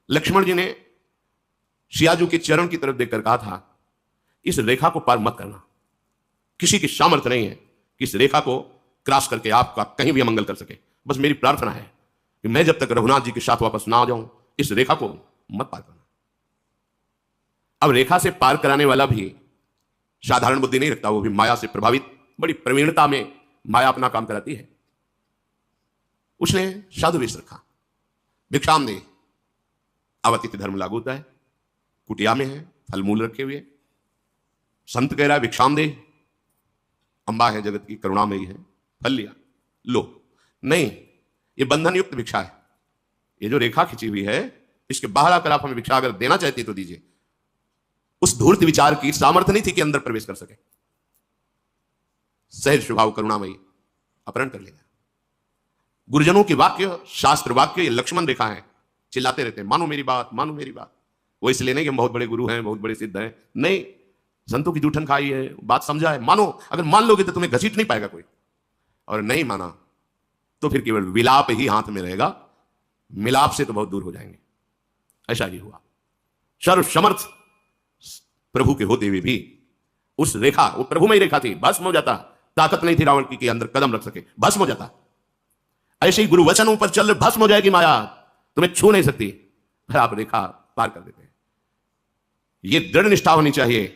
लक्ष्मण जी ने सियाजू के चरण की तरफ देखकर कहा था, इस रेखा को पार मत करना। किसी की सामर्थ्य नहीं है कि इस रेखा को क्रॉस करके आपका कहीं भी अमंगल कर सके। बस मेरी प्रार्थना है कि मैं जब तक रघुनाथ जी के साथ वापस ना आ जाऊं, इस रेखा को मत पार करना। अब रेखा से पार कराने वाला भी साधारण बुद्धि नहीं रखता, वो भी माया से प्रभावित, बड़ी प्रवीणता में माया अपना काम कराती है। उसने साधु वेश रखा, भिक्षाम दे। अवतिथि धर्म लागू होता है, कुटिया में है, फल मूल रखे हुए, संत कह रहा है भिक्षाम दे, अंबा है जगत की, करुणामयी है, फल लिया, लो। नहीं, ये बंधन युक्त भिक्षा है। ये जो रेखा खिंची हुई है, इसके बाहर आकर आप हमें भिक्षा अगर देना चाहते तो दीजिए। उस धूर्त विचार की सामर्थ्य नहीं थी कि अंदर प्रवेश कर सके। सहज स्वभाव करुणामयी अपहरण कर लेगा। गुरुजनों के वाक्य, शास्त्र वाक्य, ये लक्ष्मण रेखा है, चिल्लाते रहते हैं, मानो मेरी बात, मानो मेरी बात। वो इसलिए नहीं कि हम बहुत बड़े गुरु हैं, बहुत बड़े सिद्ध हैं, नहीं, संतों की जूठन खाई है, बात समझा है, मानो। अगर मान लोगे तो तुम्हें घसीट नहीं पाएगा कोई, और नहीं माना तो फिर केवल विलाप ही हाथ में रहेगा, मिलाप से तो बहुत दूर हो जाएंगे। ऐसा ही हुआ। सर्वसमर्थ प्रभु के होते हुए भी उस रेखा, वो प्रभु में ही रेखा थी, भस्म हो जाता। ताकत नहीं थी रावण की कि अंदर कदम रख सके, भस्म हो जाता। ऐसे ही गुरु वचनों पर चल भस्म हो जाएगी माया, तुम्हें छू नहीं सकती, फिर आप रेखा पार कर देते हैं। यह दृढ़ निष्ठा होनी चाहिए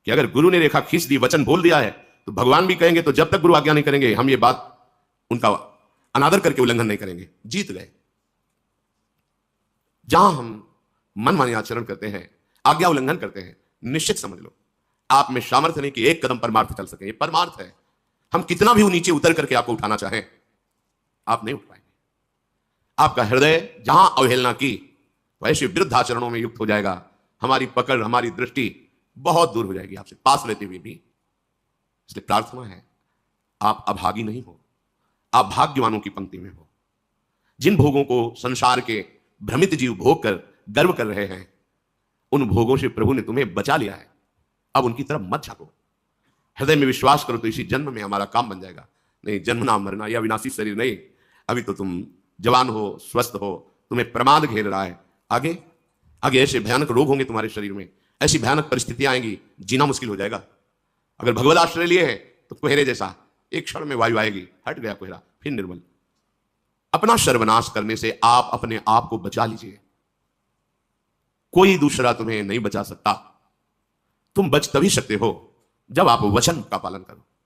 कि अगर गुरु ने रेखा खींच दी, वचन बोल दिया है, तो भगवान भी कहेंगे तो जब तक गुरु आज्ञा नहीं करेंगे हम ये बात उनका अनादर करके उल्लंघन नहीं करेंगे। जीत गए। जहां हम मनमानी आचरण करते हैं, आज्ञा उल्लंघन करते हैं, निश्चित समझ लो आप में सामर्थ्य नहीं कि एक कदम परमार्थ चल सके। ये परमार्थ है। हम कितना भी नीचे उतर करके आपको उठाना चाहें, आप नहीं उठ पाएंगे। आपका हृदय जहां अवहेलना की, वैसे विरुद्ध आचरणों में युक्त हो जाएगा। हमारी पकड़, हमारी दृष्टि बहुत दूर हो जाएगी आपसे, पास रहते हुए भी। इसलिए प्रार्थना है, आप अभागी नहीं हो, आप भाग्यवानों की पंक्ति में हो। जिन भोगों को संसार के भ्रमित जीव भोग कर गर्व कर रहे हैं, उन भोगों से प्रभु ने तुम्हें बचा लिया है। अब उनकी तरफ मत झांको। हृदय में विश्वास करो तो इसी जन्म में हमारा काम बन जाएगा। नहीं, जन्मना मरना या विनाशी शरीर नहीं। अभी तो तुम जवान हो, स्वस्थ हो, तुम्हें प्रमाद घेर रहा है। आगे आगे ऐसे भयानक रोग होंगे तुम्हारे शरीर में, ऐसी भयानक परिस्थितियां आएंगी, जीना मुश्किल हो जाएगा। अगर भगवत आश्रय लिए है तो कोहरे जैसा एक क्षण में वायु आएगी, हट गया कोहरा, फिर निर्मल। अपना सर्वनाश करने से आप अपने आप को बचा लीजिए। कोई दूसरा तुम्हें नहीं बचा सकता। तुम बच तभी सकते हो जब आप वचन का पालन करो।